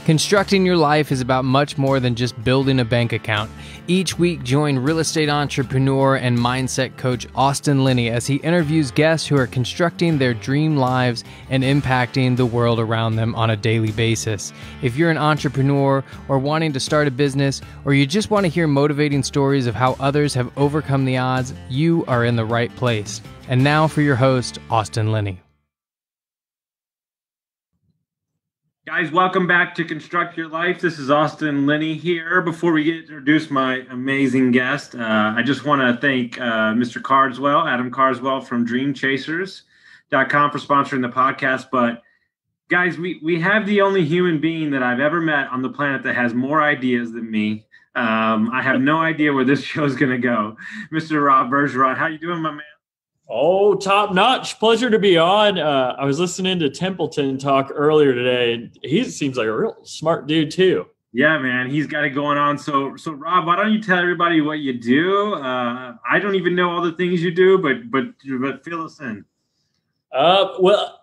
Constructing your life is about much more than just building a bank account. Each week, join real estate entrepreneur and mindset coach Austin Linney as he interviews guests who are constructing their dream lives and impacting the world around them on a daily basis. If you're an entrepreneur or wanting to start a business, or you just want to hear motivating stories of how others have overcome the odds, you are in the right place. And now for your host, Austin Linney. Guys, welcome back to Construct Your Life. This is Austin Linney here. Before we introduce my amazing guest, I just want to thank Mr. Carswell, Adam Carswell from DreamChasers.com for sponsoring the podcast. But guys, we have the only human being that I've ever met on the planet that has more ideas than me. I have no idea where this show is going to go. Mr. Rob Bergeron, how you doing, my man? Oh, top notch. Pleasure to be on. I was listening to Templeton talk earlier today, and he seems like a real smart dude too. Yeah, man, he's got it going on. So Rob, why don't you tell everybody what you do? I don't even know all the things you do, but fill us in. Well,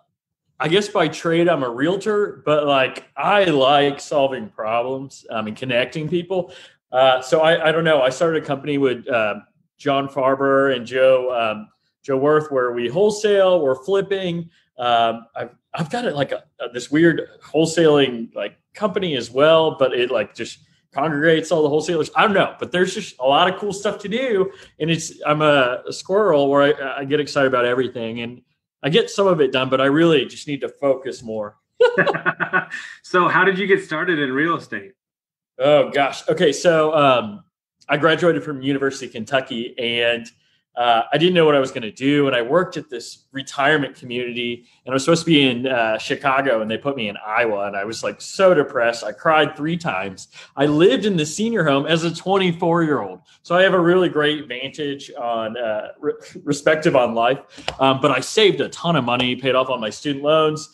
I guess by trade I'm a realtor, but I like solving problems. And connecting people. So I don't know. I started a company with John Farber and Joe Worth, where we wholesale, we're flipping. I've got it this weird wholesaling company as well, but it just congregates all the wholesalers. I don't know, but there's just a lot of cool stuff to do. And I'm a squirrel where I get excited about everything, and I get some of it done, but I really just need to focus more. So how did you get started in real estate? Oh gosh. Okay. So I graduated from University of Kentucky, and I didn't know what I was going to do. And I worked at this retirement community, and I was supposed to be in Chicago, and they put me in Iowa. And I was so depressed. I cried 3 times. I lived in the senior home as a 24-year-old. So I have a really great vantage on perspective on life. But I saved a ton of money, paid off all my student loans.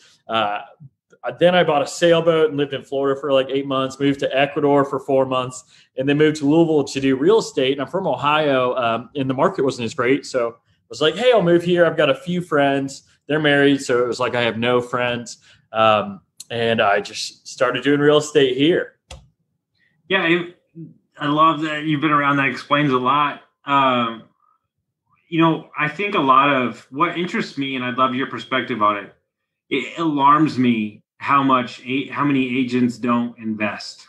Then I bought a sailboat and lived in Florida for 8 months, moved to Ecuador for 4 months, and then moved to Louisville to do real estate. And I'm from Ohio, and the market wasn't as great. So I was like, hey, I'll move here. I've got a few friends. They're married. So it was I have no friends. And I just started doing real estate here. Yeah, I love that you've been around. That explains a lot. I think a lot of what interests me, and I'd love your perspective on it, it alarms me how many agents don't invest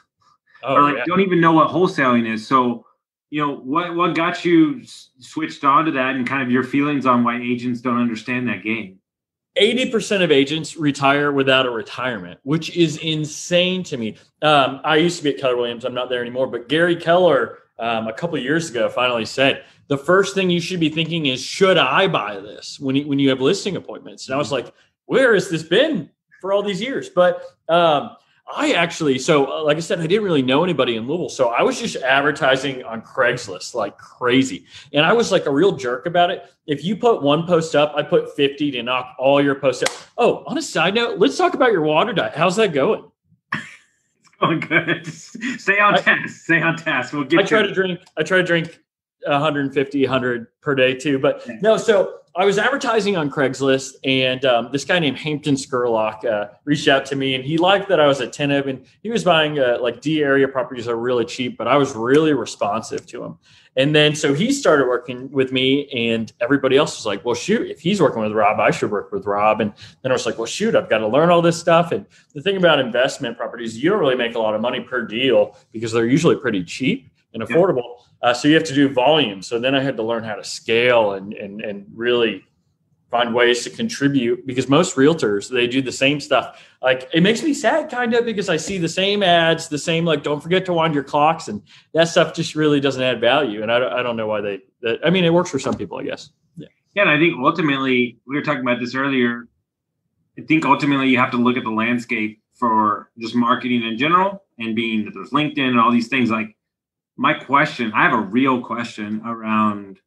don't even know what wholesaling is. So, what got you switched on to that, and kind of your feelings on why agents don't understand that game? 80% of agents retire without a retirement, which is insane to me. I used to be at Keller Williams. I'm not there anymore, but Gary Keller, a couple of years ago, finally said, the first thing you should be thinking is, should I buy this when you have listing appointments? And I was like, where has this been for all these years? But like I said, I didn't really know anybody in Louisville. So I was just advertising on Craigslist like crazy. And I was a real jerk about it. If you put one post up, I put 50 to knock all your posts up. Oh, on a side note, let's talk about your water diet. How's that going? It's going good. Stay on task. We'll get I try to drink 150, 100 per day too. But no, so I was advertising on Craigslist, and this guy named Hampton Skurlock reached out to me, and he liked that I was attentive, and he was buying D area properties are really cheap, but I was really responsive to him. And then so he started working with me, and everybody else was like, well, shoot, if he's working with Rob, I should work with Rob. And then I was like, well, shoot, I've got to learn all this stuff. And the thing about investment properties, you don't really make a lot of money per deal because they're usually pretty cheap and affordable. So you have to do volume. So then I had to learn how to scale and really find ways to contribute, because most realtors, they do the same stuff. It makes me sad kind of, because I see the same ads, the same, don't forget to wind your clocks. And that stuff just really doesn't add value. And I don't know why it works for some people, I guess. Yeah. And I think ultimately, we were talking about this earlier. I think ultimately you have to look at the landscape for just marketing in general, and being that there's LinkedIn and all these things. My question, I have a real question around,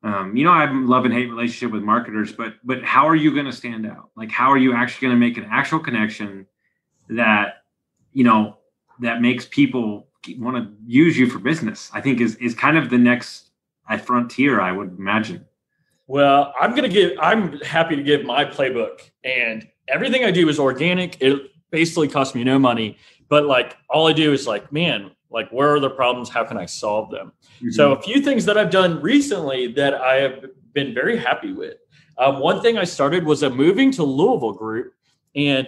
I have a love and hate relationship with marketers, but how are you going to stand out? How are you actually going to make an actual connection that, that makes people want to use you for business? I think is kind of the next frontier, I would imagine. Well, I'm happy to give my playbook, and everything I do is organic. It basically costs me no money, but like all I do is like, man, like where are the problems? How can I solve them? So a few things that I've done recently that I have been very happy with. One thing I started was a moving to Louisville group, and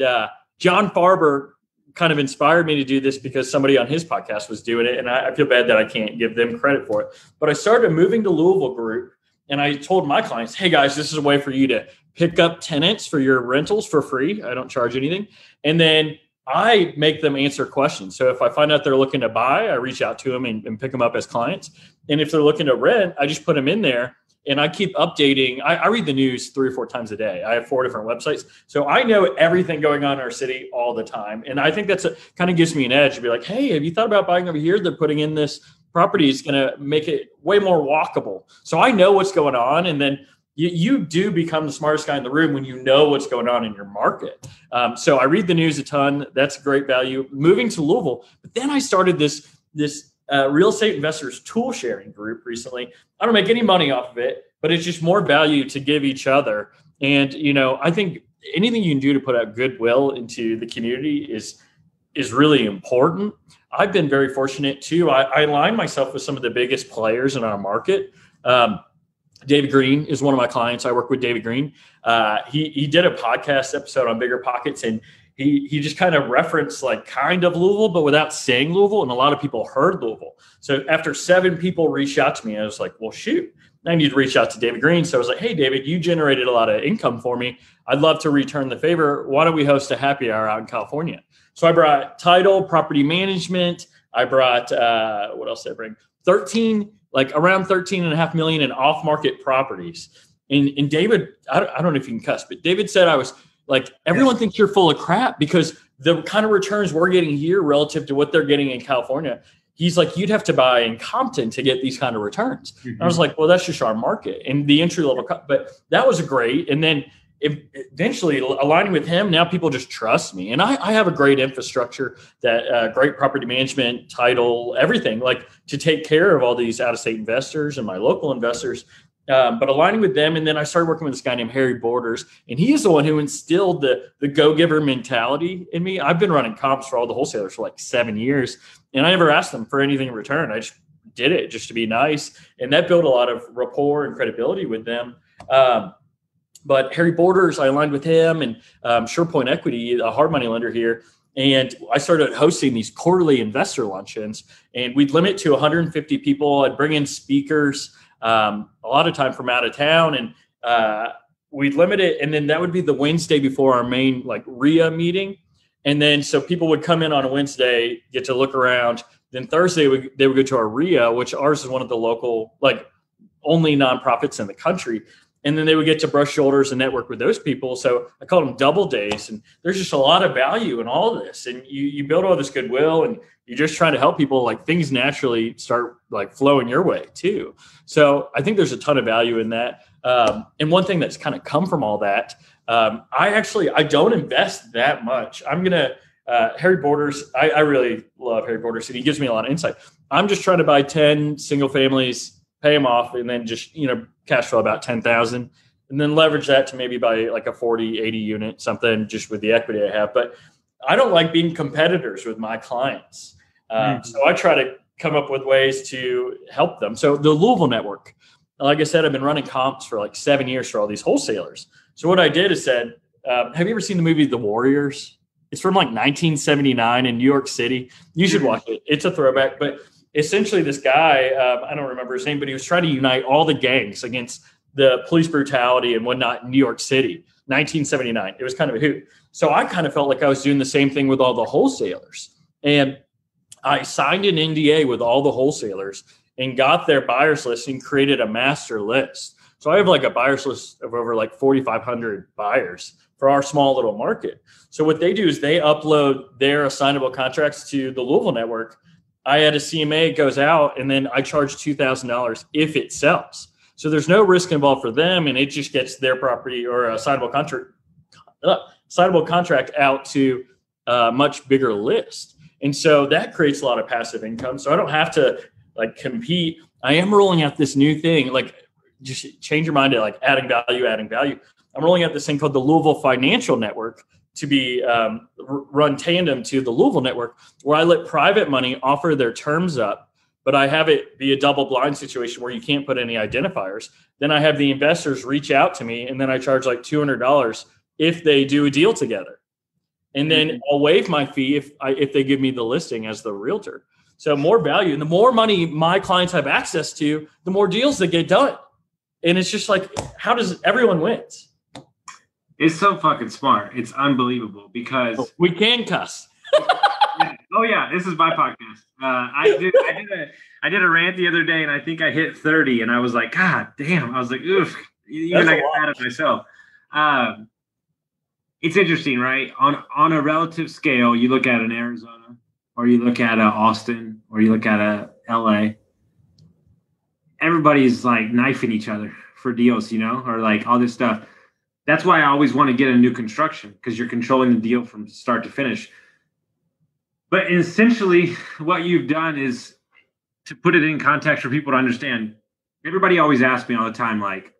John Farber kind of inspired me to do this because somebody on his podcast was doing it. And I feel bad that I can't give them credit for it, but I started a moving to Louisville group. And I told my clients, hey guys, this is a way for you to pick up tenants for your rentals for free. I don't charge anything. And then I make them answer questions. So if I find out they're looking to buy, I reach out to them and pick them up as clients. And if they're looking to rent, I just put them in there. And I keep updating. I read the news 3 or 4 times a day. I have 4 different websites. So I know everything going on in our city all the time. And I think that's kind of gives me an edge to be like, hey, have you thought about buying over here? They're putting in this property is going to make it way more walkable. So I know what's going on. And then you do become the smartest guy in the room when you know what's going on in your market. So I read the news a ton. That's great value. Moving to Louisville. But then I started this real estate investors tool sharing group recently. I don't make any money off of it, but it's just more value to give each other. And, I think anything you can do to put out goodwill into the community is really important. I've been very fortunate too. I align myself with some of the biggest players in our market. David Green is one of my clients. I work with David Green. He did a podcast episode on Bigger Pockets, and he just kind of referenced like kind of Louisville, but without saying Louisville. And a lot of people heard Louisville. So after 7 people reached out to me, I was like, well, shoot, I need to reach out to David Green. So I was like, hey, David, you generated a lot of income for me. I'd love to return the favor. Why don't we host a happy hour out in California? So I brought title, property management. I brought, what else did I bring? around 13.5 million in off-market properties. And David, I don't know if you can cuss, but David said I was like, everyone thinks you're full of crap because the kind of returns we're getting here relative to what they're getting in California. He's like, you'd have to buy in Compton to get these kind of returns. I was like, well, that's just our market and the entry level. But that was great. And then eventually aligning with him, now people just trust me. And I have a great infrastructure that great property management, title, everything, like to take care of all these out-of-state investors and my local investors. But aligning with them. And then I started working with this guy named Harry Borders, and he's the one who instilled the go-giver mentality in me. I've been running comps for all the wholesalers for like 7 years, and I never asked them for anything in return. I just did it just to be nice. And that built a lot of rapport and credibility with them. But Harry Borders, I aligned with him, and SurePoint Equity, a hard money lender here. And I started hosting these quarterly investor luncheons, and we'd limit to 150 people. I'd bring in speakers, a lot of time from out of town, and we'd limit it. And then that would be the Wednesday before our main like RIA meeting. And then so people would come in on a Wednesday, get to look around. Then Thursday they would go to our RIA, which ours is one of the local, like only nonprofits in the country. And then they would get to brush shoulders and network with those people. So I call them double days. And there's just a lot of value in all of this. And you build all this goodwill, and you're just trying to help people. Like things naturally start like flowing your way too. So I think there's a ton of value in that. And one thing that's kind of come from all that, I don't invest that much. I'm going to, Harry Borders, I really love Harry Borders, and he gives me a lot of insight. I'm just trying to buy 10 single families, pay them off, and then just, cash flow about 10,000, and then leverage that to maybe buy like a 40, 80 unit, something just with the equity I have. But I don't like being competitors with my clients. So I try to come up with ways to help them. So the Louisville network, like I said, I've been running comps for like 7 years for all these wholesalers. So what I did is said, have you ever seen the movie The Warriors? It's from like 1979 in New York City. You should watch it. It's a throwback, but essentially this guy, I don't remember his name, but he was trying to unite all the gangs against the police brutality and whatnot in New York City, 1979. It was kind of a hoot. So I kind of felt like I was doing the same thing with all the wholesalers. And I signed an NDA with all the wholesalers and got their buyers list and created a master list. So I have like a buyers list of over like 4,500 buyers for our small little market. So what they do is they upload their assignable contracts to the Louisville network. I had a CMA, it goes out, and then I charge $2,000 if it sells. So there's no risk involved for them, and it just gets their property or a assignable contract out to a much bigger list. And so that creates a lot of passive income. So I don't have to like compete. I am rolling out this new thing, like just change your mind to like adding value. I'm rolling out this thing called the Louisville Financial Network to be run tandem to the Louisville network, where I let private money offer their terms up, but I have it be a double blind situation where you can't put any identifiers. Then I have the investors reach out to me, and then I charge like $200 if they do a deal together. And then I'll waive my fee if they give me the listing as the realtor. So more value, and the more money my clients have access to, the more deals that get done. And it's just like, how does everyone wins? It's so fucking smart. It's unbelievable because we can cuss. Oh yeah, this is my podcast. I did a rant the other day, and I think I hit 30, and I was like, God damn! I was like, oof. Even I get mad at myself. It's interesting, right? On a relative scale, you look at an Arizona, or you look at a Austin, or you look at a LA. Everybody's like knifing each other for deals, or like all this stuff. That's why I always want to get a new construction, because you're controlling the deal from start to finish. But essentially, what you've done is, to put it in context for people to understand, everybody always asks me all the time, like,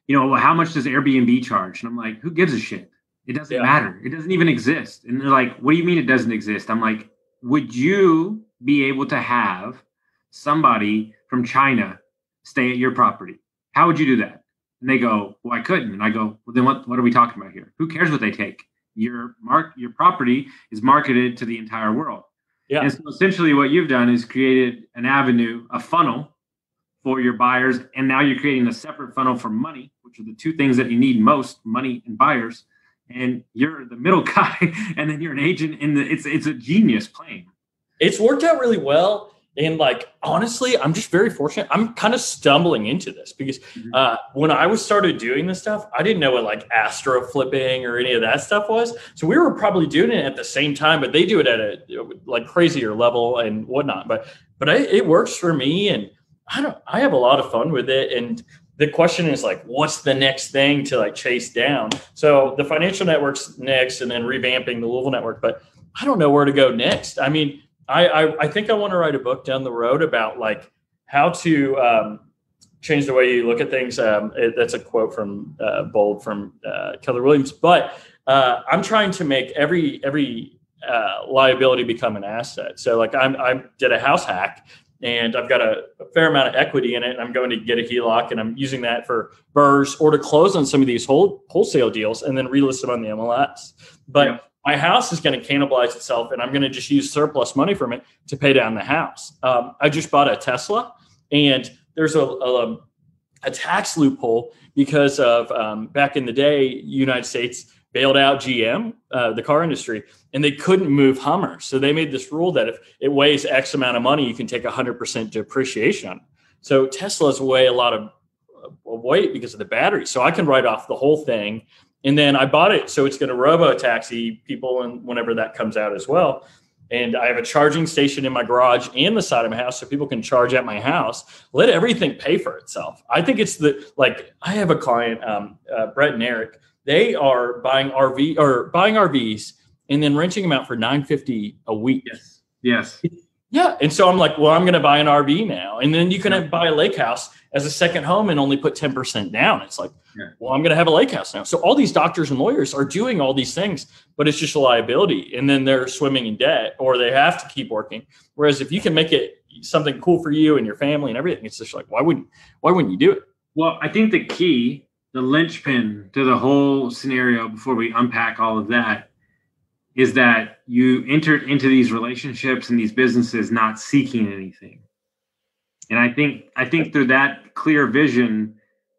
well, how much does Airbnb charge? And I'm like, who gives a shit? It doesn't matter. It doesn't even exist. And they're like, what do you mean it doesn't exist? I'm like, would you be able to have somebody from China stay at your property? How would you do that? And they go, well, I couldn't. And I go, well, then what are we talking about here? Who cares what they take? Your property is marketed to the entire world. Yeah. And so essentially what you've done is created an avenue, a funnel for your buyers. And now you're creating a separate funnel for money, which are the two things that you need most, money and buyers. And you're the middle guy, and then you're an agent it's a genius plan. It's worked out really well. And like, honestly, I'm just very fortunate. I'm kind of stumbling into this because when I started doing this stuff, I didn't know what like astro flipping or any of that stuff was. So we were probably doing it at the same time, but they do it at a like crazier level and whatnot. But it works for me, and I have a lot of fun with it. And the question is like, what's the next thing to like chase down? So the financial network's next, and then revamping the Louisville network. But I don't know where to go next. I mean, I think I want to write a book down the road about like how to change the way you look at things. That's a quote from Bold from Keller Williams. But I'm trying to make every liability become an asset. So like I did a house hack, and I've got a fair amount of equity in it. And I'm going to get a HELOC, and I'm using that for BRRRRs or to close on some of these wholesale deals and then relist them on the MLS. But my house is going to cannibalize itself, and I'm going to just use surplus money from it to pay down the house. I just bought a Tesla, and there's a tax loophole because of back in the day, United States bailed out GM, the car industry, and they couldn't move Hummers. So they made this rule that if it weighs X amount of money, you can take 100% depreciation on it. So Teslas weigh a lot of weight because of the battery. So I can write off the whole thing. And then I bought it, so it's going to robo-taxi people and whenever that comes out as well. And I have a charging station in my garage and the side of my house, so people can charge at my house. Let everything pay for itself. I think it's I have a client, Brett and Eric. They are buying RVs and then renting them out for $950 a week. Yes. Yeah. And so I'm like, well, I'm going to buy an RV now. And then you can buy a lake house as a second home and only put 10% down. It's like, well, I'm going to have a lake house now. So all these doctors and lawyers are doing all these things, but it's just a liability. And then they're swimming in debt, or they have to keep working. Whereas if you can make it something cool for you and your family and everything, it's just like, why wouldn't you do it? Well, I think the key, the linchpin to the whole scenario, before we unpack all of that, is that you entered into these relationships and these businesses not seeking anything. And I think through that clear vision,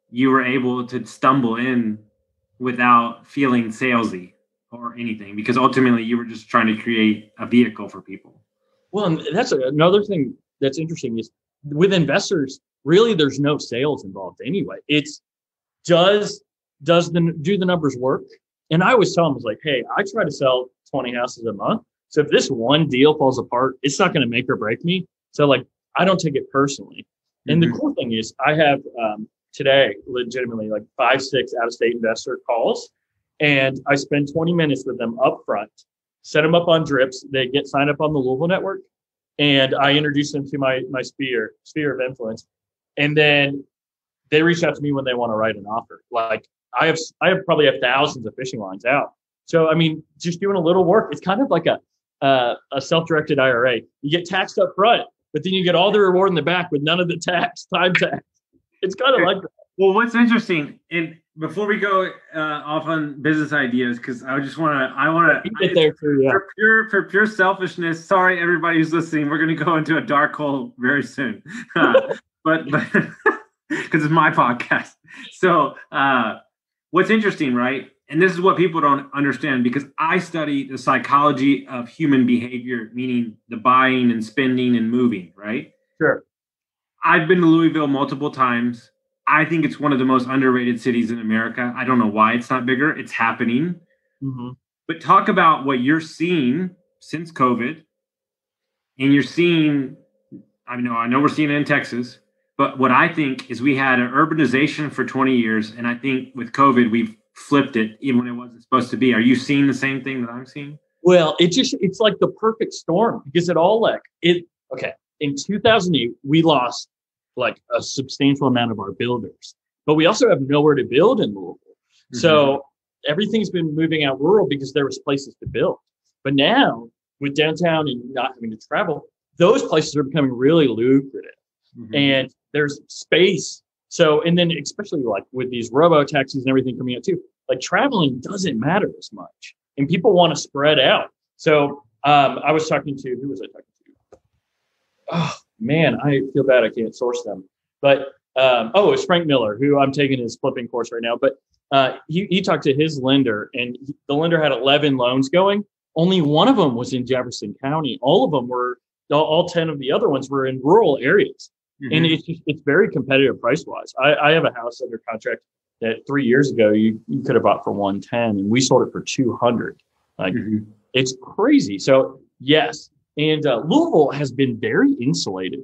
you were able to stumble in without feeling salesy or anything, because ultimately you were just trying to create a vehicle for people. Well, and that's another thing that's interesting is with investors, really there's no sales involved anyway. It's do the numbers work? And I always tell them, I was like, hey, I try to sell 20 houses a month. So if this one deal falls apart, it's not going to make or break me. So like, I don't take it personally. And the cool thing is I have today legitimately like 5-6 out-of-state investor calls, and I spend 20 minutes with them up front, set them up on drips. They get signed up on the Louisville network, and I introduce them to my sphere of influence. And then they reach out to me when they want to write an offer. Like I have probably thousands of fishing lines out. So, I mean, just doing a little work, it's kind of like a self-directed IRA. You get taxed up front, but then you get all the reward in the back with none of the time tax. It's kind of like that. Well, what's interesting, and before we go off on business ideas, because I want to get there too, yeah. For pure selfishness. Sorry, everybody who's listening. We're going to go into a dark hole very soon, but because it's my podcast. So, what's interesting, right? And this is what people don't understand, because I study the psychology of human behavior, meaning the buying and spending and moving, right? Sure. I've been to Louisville multiple times. I think it's one of the most underrated cities in America. I don't know why it's not bigger. It's happening. Mm-hmm. But talk about what you're seeing since COVID. And you're seeing, I know we're seeing it in Texas, but what I think is we had an urbanization for 20 years. And I think with COVID, we've flipped it even when it wasn't supposed to be. Are you seeing the same thing that I'm seeing? Well, it's like the perfect storm, because in 2008, we lost like a substantial amount of our builders, but we also have nowhere to build in Louisville. Mm-hmm. So everything's been moving out rural because there was places to build. But now with downtown and not having to travel, those places are becoming really lucrative. Mm-hmm. And there's space. So, and then especially like with these robo taxis and everything coming out too, like traveling doesn't matter as much and people want to spread out. So I was talking to, who was I talking to? Oh man, I feel bad I can't source them. But it's Frank Miller, who I'm taking his flipping course right now. But he talked to his lender, and the lender had 11 loans going. Only one of them was in Jefferson County. All of them were, all 10 of the other ones were in rural areas. Mm-hmm. And it's very competitive price wise. I have a house under contract that 3 years ago you could have bought for 110, and we sold it for 200. Like mm-hmm. It's crazy. So yes. And Louisville has been very insulated.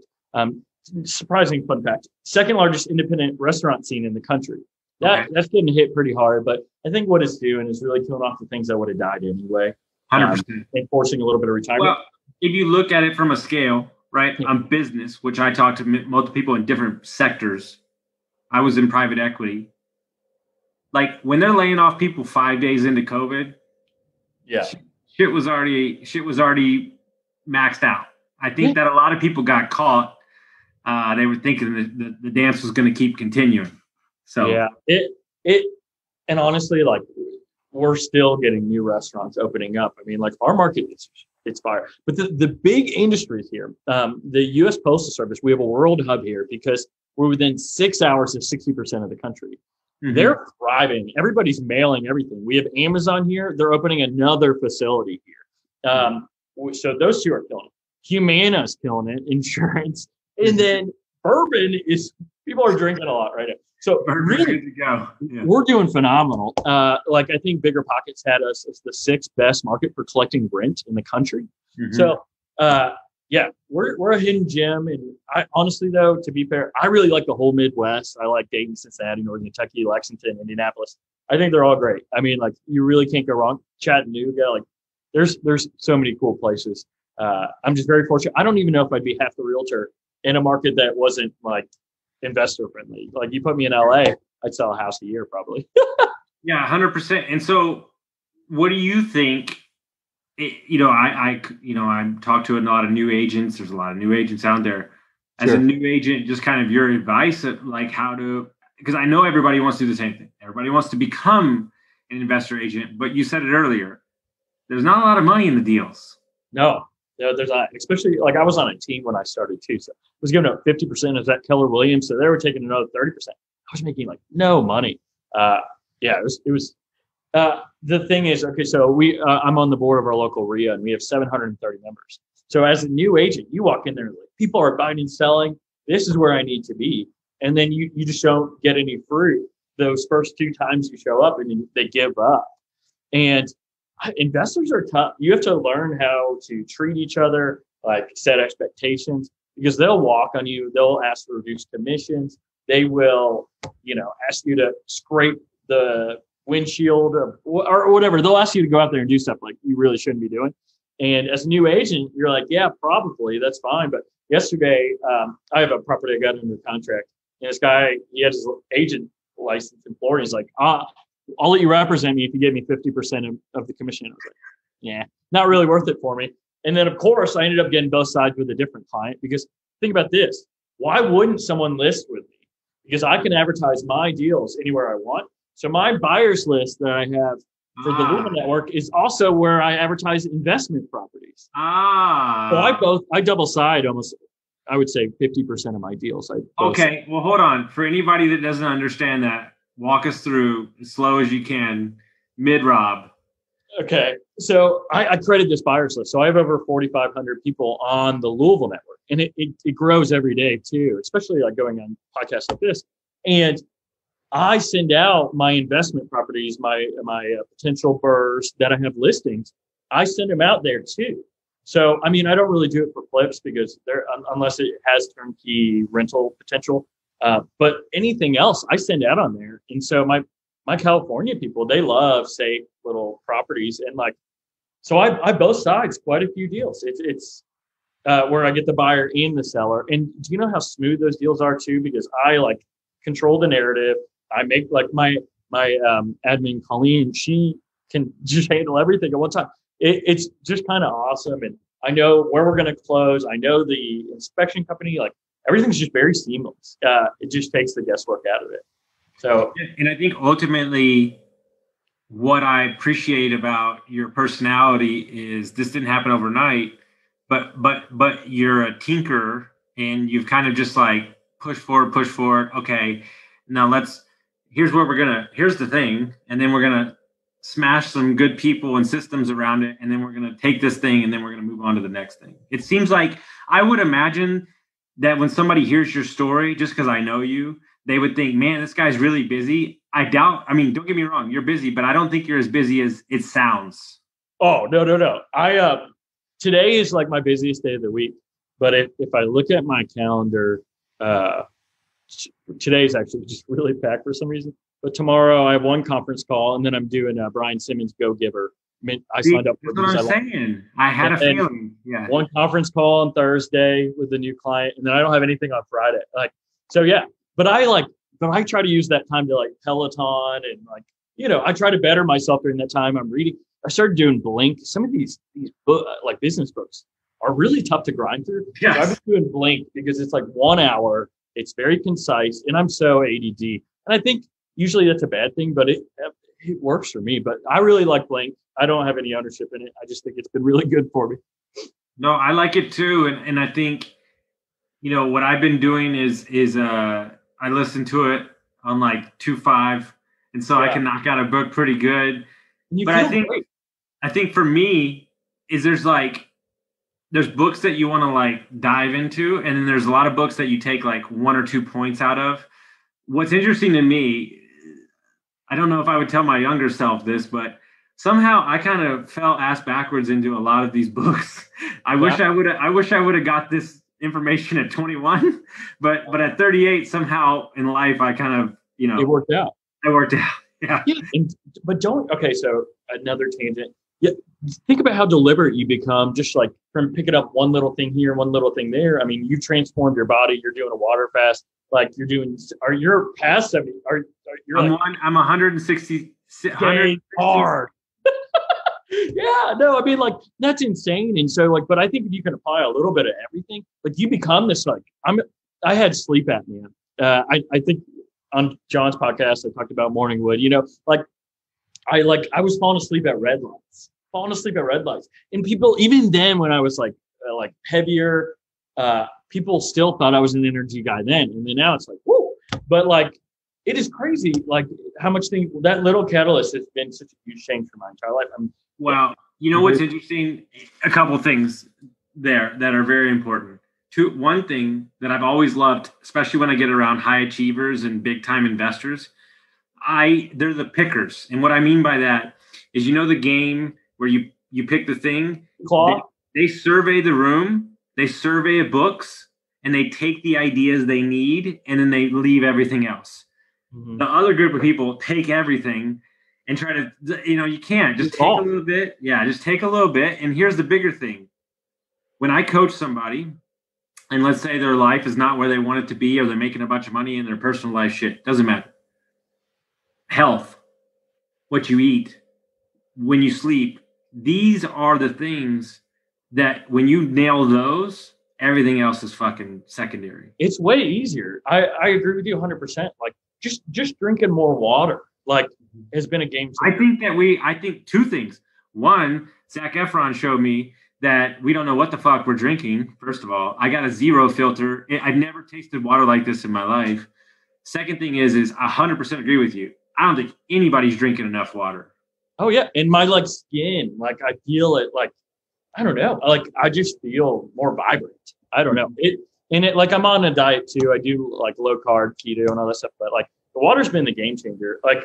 Surprising fun fact: second largest independent restaurant scene in the country. That's getting hit pretty hard, but I think what it's doing is really killing off the things that would have died anyway. 100%. And forcing a little bit of retirement. Well, if you look at it from a scale, right, on business, which I talked to multiple people in different sectors. I was in private equity. Like when they're laying off people 5 days into COVID, shit was already maxed out. I think that a lot of people got caught. They were thinking that the dance was going to keep continuing. So and honestly, like we're still getting new restaurants opening up. I mean, like our market it's fire. But the big industries here, the U.S. Postal Service, we have a world hub here because we're within 6 hours of 60% of the country. Mm-hmm. They're thriving. Everybody's mailing everything. We have Amazon here. They're opening another facility here. So those two are killing it. Humana's killing it, insurance. And then bourbon people are drinking a lot right now. So really, good to go. Yeah. We're doing phenomenal. Like I think Bigger Pockets had us as the 6th best market for collecting rent in the country. Mm-hmm. So we're a hidden gem. And I honestly though, to be fair, I really like the whole Midwest. I like Dayton, Cincinnati, Northern Kentucky, Lexington, Indianapolis. I think they're all great. I mean, like you really can't go wrong. Chattanooga, like there's so many cool places. I'm just very fortunate. I don't even know if I'd be half the realtor in a market that wasn't like investor friendly. Like you put me in LA, I'd sell a house a year probably. Yeah, 100%. And so what do you think? I talk to a lot of new agents. There's a lot of new agents out there. As a new agent, just kind of your advice of like how to, because I know everybody wants to do the same thing. Everybody wants to become an investor agent, but you said it earlier. There's not a lot of money in the deals. No, there's not. Especially like I was on a team when I started too. So I was giving up 50% of that Keller Williams. So they were taking another 30%. I was making like no money. It was the thing is, okay, so I'm on the board of our local RIA and we have 730 members. So as a new agent, you walk in there, like people are buying and selling. This is where I need to be. And then you just don't get any fruit those first 2 times you show up and they give up. And investors are tough. You have to learn how to treat each other, like set expectations, because they'll walk on you. They'll ask for reduced commissions. They will, ask you to scrape the windshield or whatever. They'll ask you to go out there and do stuff like you really shouldn't be doing. And as a new agent, you're like, yeah, probably that's fine. But yesterday, I have a property I got under contract, and this guy, he had his agent license in Florida. He's like, I'll let you represent me if you give me 50% of the commission. I was like, yeah, not really worth it for me. And then, of course, I ended up getting both sides with a different client because think about this. Why wouldn't someone list with me? Because I can advertise my deals anywhere I want. So my buyers list that I have for the Louisville network is also where I advertise investment properties. So I double side almost, I would say 50% of my deals. Okay. Well, hold on. For anybody that doesn't understand that, walk us through as slow as you can, mid-Rob. Okay. So I created this buyers list. So I have over 4,500 people on the Louisville network, and it grows every day too, especially like going on podcasts like this. And I send out my investment properties, my potential burrs that I have listings. I send them out there too. So, I mean, I don't really do it for flips because unless it has turnkey rental potential. But anything else I send out on there. And so my California people, they love safe little properties. And like, so I both sides quite a few deals. It's where I get the buyer and the seller. And do you know how smooth those deals are too? Because I like control the narrative. I make like my admin Colleen, she can just handle everything at one time. It's just kind of awesome. And I know where we're going to close. I know the inspection company, like everything's just very seamless. It just takes the guesswork out of it. So, and I think ultimately what I appreciate about your personality is this didn't happen overnight, but you're a tinker and you've kind of just like push forward. Okay, now here's the thing. And then we're going to smash some good people and systems around it. And then we're going to take this thing and then we're going to move on to the next thing. It seems like I would imagine that when somebody hears your story, just because I know you, they would think, man, this guy's really busy. I mean, don't get me wrong, you're busy, but I don't think you're as busy as it sounds. Oh, no. Today is like my busiest day of the week. But if I look at my calendar, today's actually just really packed for some reason. But tomorrow I have one conference call, and then I'm doing Brian Simmons Go Giver. I signed up for. That's what I'm saying. I had a feeling. Yeah. One conference call on Thursday with a new client, and then I don't have anything on Friday. But I try to use that time to like Peloton and like, I try to better myself during that time. I'm reading. I started doing Blink. Some of these like business books are really tough to grind through. Yes. So I've been doing Blink because it's like 1 hour. It's very concise, and I'm so ADD. And I think usually that's a bad thing, but it works for me. But I really like Blink. I don't have any ownership in it. I just think it's been really good for me. No, I like it too. And I think, what I've been doing is I listen to it on like 2.5. And so I can knock out a book pretty good. But I think for me is there's books that you want to like dive into. And then there's a lot of books that you take like 1 or 2 points out of. What's interesting to me, I don't know if I would tell my younger self this, but somehow I kind of fell ass backwards into a lot of these books. I wish I would have got this information at 21, but at 38, somehow in life, I kind of, it worked out. It worked out. Yeah. So another tangent. Yeah. Think about how deliberate you become just like from picking up one little thing here, one little thing there. I mean, you transformed your body. You're doing a water fast. Like you're past 70. I'm 160 hard. Yeah, no, I mean, like, that's insane. And so, like, but I think if you can apply a little bit of everything, like, you become this, like, I had sleep apnea. I think on John's podcast, I talked about morning wood, I was falling asleep at red lights. And people, even then, when I was like heavier, people still thought I was an energy guy then. And then now it's like, whoa. But like, it is crazy, like how much that little catalyst has been such a huge change for my entire life. Wow. What's interesting? A couple things there that are very important. One thing that I've always loved, especially when I get around high achievers and big time investors, they're the pickers. And what I mean by that is, the game where you pick the thing, they survey the room, they survey books, and they take the ideas they need, and then they leave everything else. Mm-hmm. The other group of people take everything and try to, you can't just take a little bit. Yeah, just take a little bit. And here's the bigger thing. When I coach somebody, and let's say their life is not where they want it to be, or they're making a bunch of money in their personal life, doesn't matter. Health. what you eat, when you sleep. These are the things that when you nail those, everything else is fucking secondary. It's way easier. I agree with you 100%. Like just drinking more water, like, has been a game changer. I think two things. One, Zac Efron showed me that we don't know what the fuck we're drinking. First of all, I got a zero filter. I've never tasted water like this in my life. Second thing is 100% agree with you. I don't think anybody's drinking enough water. Oh yeah. And my like skin, like I feel it, like, I don't know. Like I just feel more vibrant. I don't know. Like I'm on a diet too. I do like low carb, keto and all that stuff, but like the water's been the game changer. Like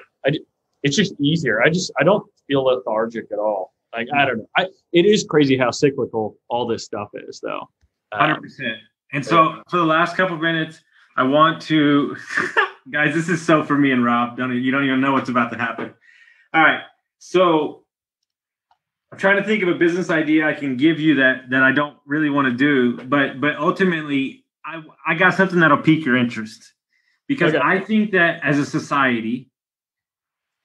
it's just easier. I don't feel lethargic at all. Like, I don't know. It is crazy how cyclical all this stuff is though. 100%. And so for the last couple of minutes, I want to, guys, this is so for me and Rob. You don't even know what's about to happen. All right. So I'm trying to think of a business idea I can give you that I don't really want to do, but ultimately I got something that'll pique your interest, because okay. I think that as a society,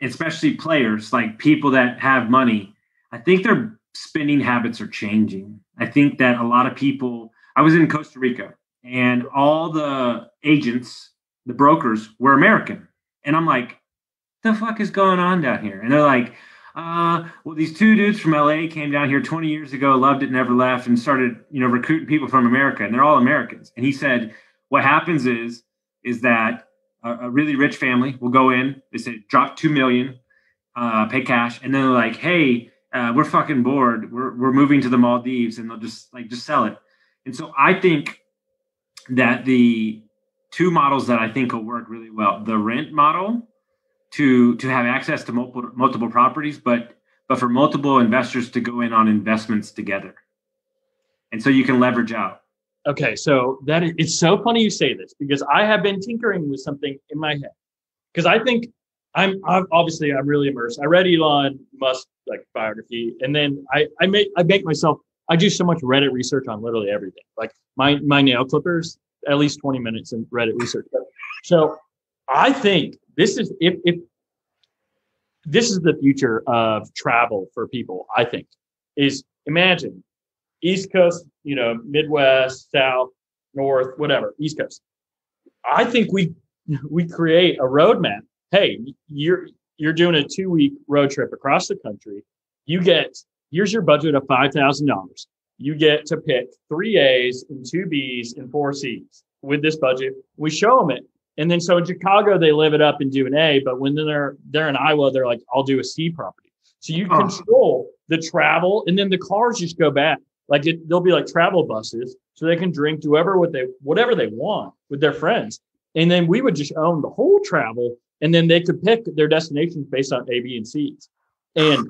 especially players, like people that have money, I think their spending habits are changing. I think that a lot of people, I was in Costa Rica and all the agents, the brokers were American. And I'm like, the fuck is going on down here? And they're like, well, these two dudes from LA came down here 20 years ago, loved it, never left, and started, recruiting people from America, and they're all Americans. And he said, what happens is that a really rich family will go in, they say, drop $2 million, pay cash, and then they're like, hey, we're fucking bored. We're moving to the Maldives, and they'll just sell it. And so I think that the two models that I think will work really well, the rent model, to have access to multiple properties, but for multiple investors to go in on investments together. And so you can leverage out. Okay. So it's so funny you say this, because I have been tinkering with something in my head, because I think I'm really immersed. I read Elon Musk biography, and then I do so much Reddit research on literally everything. Like my nail clippers, at least 20 minutes in Reddit research. So I think this is if this is the future of travel for people, I think, is imagine East Coast, Midwest, South, North, whatever, East Coast. I think we create a roadmap. Hey, you're doing a 2-week road trip across the country. Here's your budget of $5,000. You get to pick 3 A's and 2 B's and 4 C's with this budget. We show them it. And then so in Chicago, they live it up and do an A, but when they're in Iowa, they're like, I'll do a C property. So you control the travel, and then the cars just go back. They'll be like travel buses, so they can drink, do whatever they want with their friends. And then we would just own the whole travel, and then they could pick their destinations based on A, B, and C's. And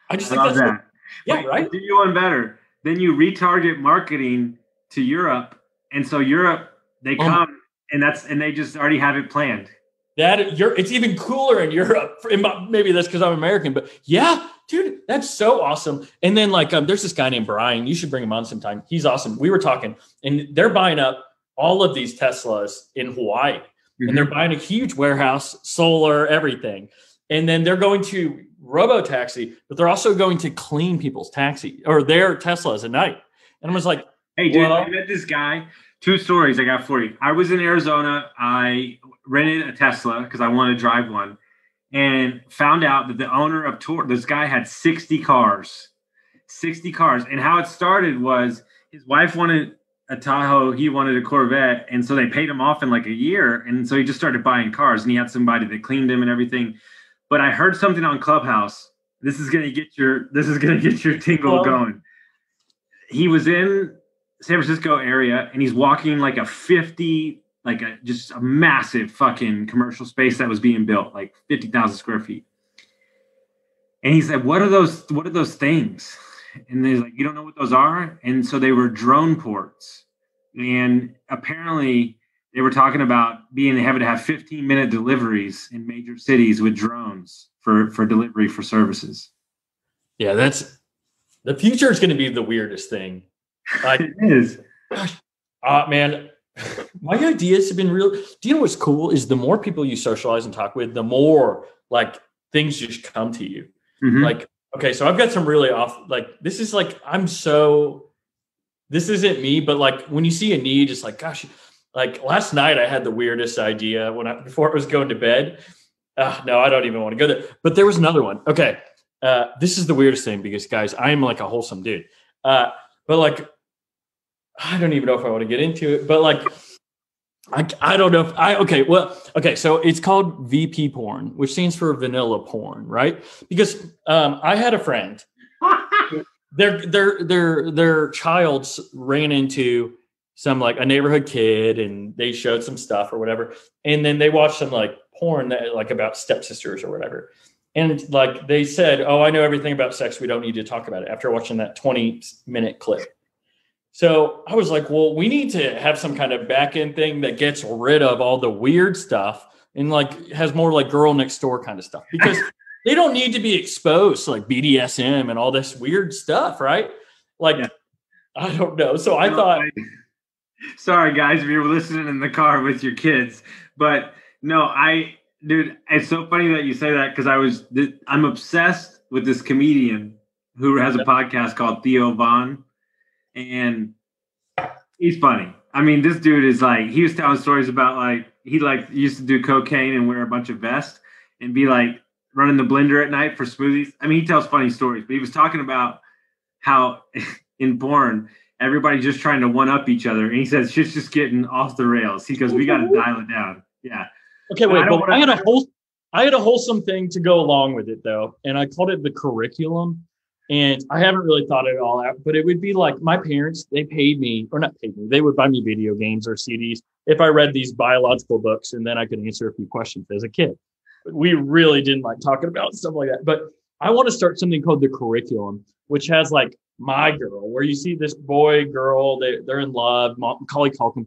I just think that. Yeah, right. Do you one better? Then you retarget marketing to Europe, and so Europe, they come. And they just already have it planned. It's even cooler in Europe. Maybe that's because I'm American, but yeah, dude, that's so awesome. And then there's this guy named Brian. You should bring him on sometime. He's awesome. We were talking, and they're buying up all of these Teslas in Hawaii, and they're buying a huge warehouse, solar, everything. And then they're going to robo-taxi, but they're also going to clean people's taxi or their Teslas at night. And I was like, hey, dude, I met this guy. 2 stories I got for you. I was in Arizona. I rented a Tesla because I wanted to drive one, and found out that the owner of this guy had 60 cars. And how it started was his wife wanted a Tahoe. He wanted a Corvette. And so they paid him off in a year. And so he just started buying cars, and he had somebody that cleaned him and everything. But I heard something on Clubhouse. This is going to get your tingle going. He was in San Francisco area, and he's walking just a massive fucking commercial space that was being built, 50,000 square feet. And he said, what are those things? And they're like, you don't know what those are? And so they were drone ports. And apparently they were talking about having to have 15-minute deliveries in major cities with drones for delivery for services. Yeah, the future is going to be the weirdest thing. It is. Man, my ideas have been real. Do you know what's cool is the more people you socialize and talk with, the more things just come to you. Mm-hmm. Like, okay, so I've got some really this isn't me, but like when you see a need, it's like, gosh, like last night I had the weirdest idea before I was going to bed. No, I don't even want to go there. But there was another one. Okay. This is the weirdest thing because, guys, I am like a wholesome dude. But like, I don't even know if I want to get into it. But like, I don't know okay. So it's called VP porn, which stands for vanilla porn, right? Because I had a friend, their child ran into some like a neighborhood kid, and they showed some stuff or whatever, and then they watched some like porn that like about stepsisters or whatever, and like they said, "Oh, I know everything about sex. We don't need to talk about it." After watching that 20-minute clip. So I was like, well, we need to have some kind of back end thing that gets rid of all the weird stuff and like has more like girl next door kind of stuff, because they don't need to be exposed to like BDSM and all this weird stuff. Right. Like, yeah. I don't know. So I thought, sorry guys, if you're listening in the car with your kids, but no, dude, it's so funny that you say that. Cause I'm obsessed with this comedian who has a podcast called Theo Vaughn. And he's funny. I mean, this dude is like, he was telling stories about like, he like used to do cocaine and wear a bunch of vests and be like running the blender at night for smoothies. I mean, he tells funny stories, but he was talking about how in porn, everybody's just trying to one up each other. And he says, shit's just getting off the rails. He goes, we got to dial it down. Yeah. Okay. Wait, I had a wholesome thing to go along with it though. And I called it the curriculum. And I haven't really thought it all out, but it would be like my parents, they paid me, or not paid me, they would buy me video games or CDs if I read these biological books, and then I could answer a few questions as a kid. But we really didn't like talking about stuff like that. But I want to start something called the curriculum, which has like My Girl, where you see this boy, girl, they're in love. Macaulay Culkin.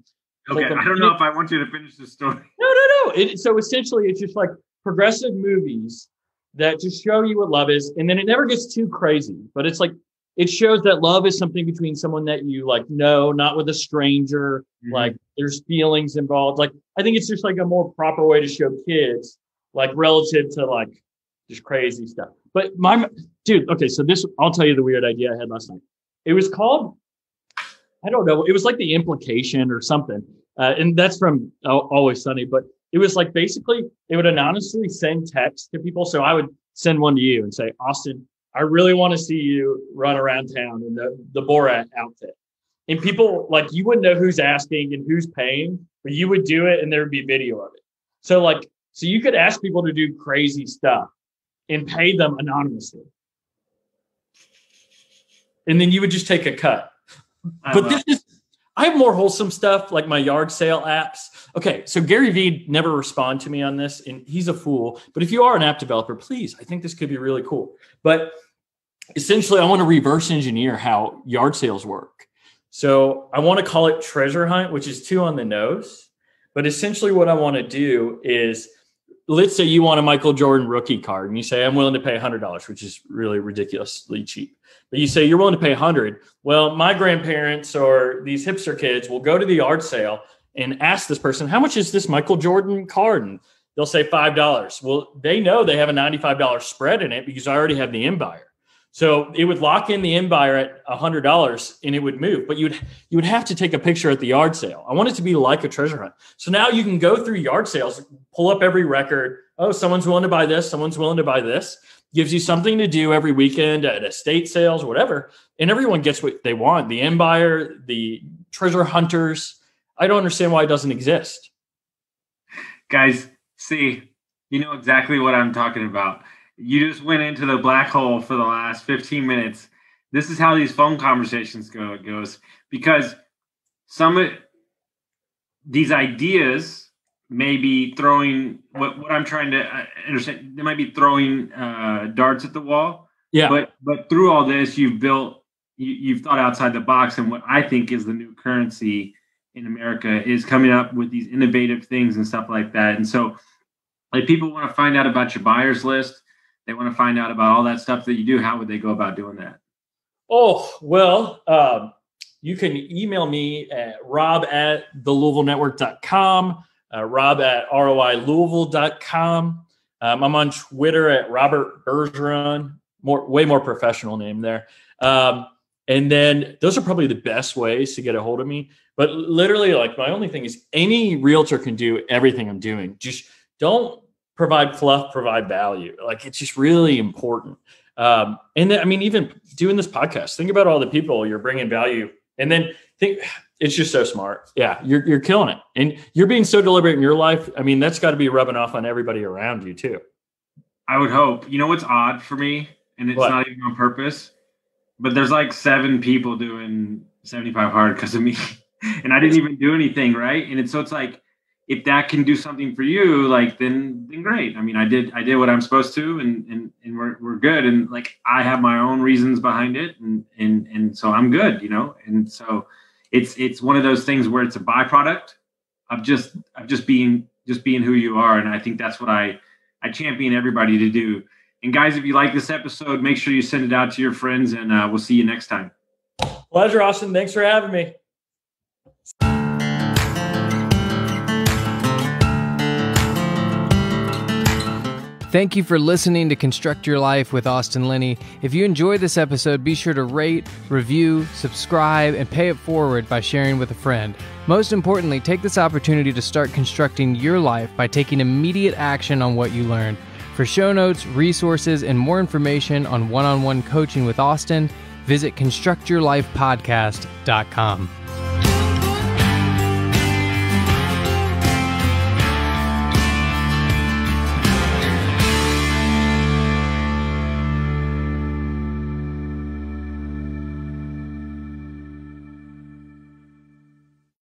Okay, I don't know if I want you to finish the story. No. So essentially, it's just like progressive movies that just show you what love is. And then it never gets too crazy, but it's like, it shows that love is something between someone that you like know, not with a stranger. Mm-hmm. Like there's feelings involved. Like, I think it's just like a more proper way to show kids, like relative to like just crazy stuff. But okay. So I'll tell you the weird idea I had last night. It was called, I don't know. It was like The Implication or something. And that's from Always Sunny, but it was like basically it would anonymously send text to people. So I would send one to you and say, Austin, I really want to see you run around town in the Borat outfit. And people like, you wouldn't know who's asking and who's paying, but you would do it and there would be video of it. So you could ask people to do crazy stuff and pay them anonymously. And then you would just take a cut. I have more wholesome stuff like my yard sale apps. Okay, so Gary Vee never responded to me on this, and he's a fool. But if you are an app developer, please, I think this could be really cool. But essentially, I want to reverse engineer how yard sales work. So I want to call it treasure hunt, which is too on the nose. But essentially what I want to do is, let's say you want a Michael Jordan rookie card, and you say, I'm willing to pay $100, which is really ridiculously cheap. But you say you're willing to pay $100. Well, my grandparents or these hipster kids will go to the yard sale and ask this person, how much is this Michael Jordan card? And they'll say $5. Well, they know they have a $95 spread in it because I already have the end buyer. So it would lock in the end buyer at $100 and it would move, but you would have to take a picture at the yard sale. I want it to be like a treasure hunt. So now you can go through yard sales, pull up every record. Oh, someone's willing to buy this. Someone's willing to buy this. Gives you something to do every weekend at estate sales, whatever. And everyone gets what they want. The end buyer, the treasure hunters. I don't understand why it doesn't exist. Guys, see, you know exactly what I'm talking about. You just went into the black hole for the last 15 minutes. This is how these phone conversations goes. Because some of these ideas may be throwing what I'm trying to understand. They might be throwing darts at the wall. Yeah. But through all this, you've thought outside the box. And what I think is the new currency in America is coming up with these innovative things and stuff like that. And so, like, people want to find out about your buyers list. They want to find out about all that stuff that you do. How would they go about doing that? Oh, well, you can email me at rob@thelouisvillenetwork.com, rob@roilouisville.com. I'm on Twitter at Robert Bergeron, way more professional name there. And then those are probably the best ways to get a hold of me. But literally, like, my only thing is any realtor can do everything I'm doing. Just don't provide fluff, provide value. Like, it's just really important. And then, I mean, even doing this podcast, think about all the people you're bringing value, and then think it's just so smart. Yeah, you're killing it. And you're being so deliberate in your life. I mean, that's got to be rubbing off on everybody around you too. I would hope. You know what's odd for me, and it's not even on purpose, but there's like 7 people doing 75 hard because of me. And I didn't even do anything, right? And so it's like, if that can do something for you, like, then great. I mean, I did what I'm supposed to, and we're good. And like, I have my own reasons behind it, and so I'm good, you know. And so it's one of those things where it's a byproduct of just being who you are. And I think that's what I champion everybody to do. And guys, if you like this episode, make sure you send it out to your friends, and we'll see you next time. Pleasure, Austin. Thanks for having me. Thank you for listening to Construct Your Life with Austin Linney. If you enjoyed this episode, be sure to rate, review, subscribe, and pay it forward by sharing with a friend. Most importantly, take this opportunity to start constructing your life by taking immediate action on what you learned. For show notes, resources, and more information on one-on-one coaching with Austin, visit constructyourlifepodcast.com.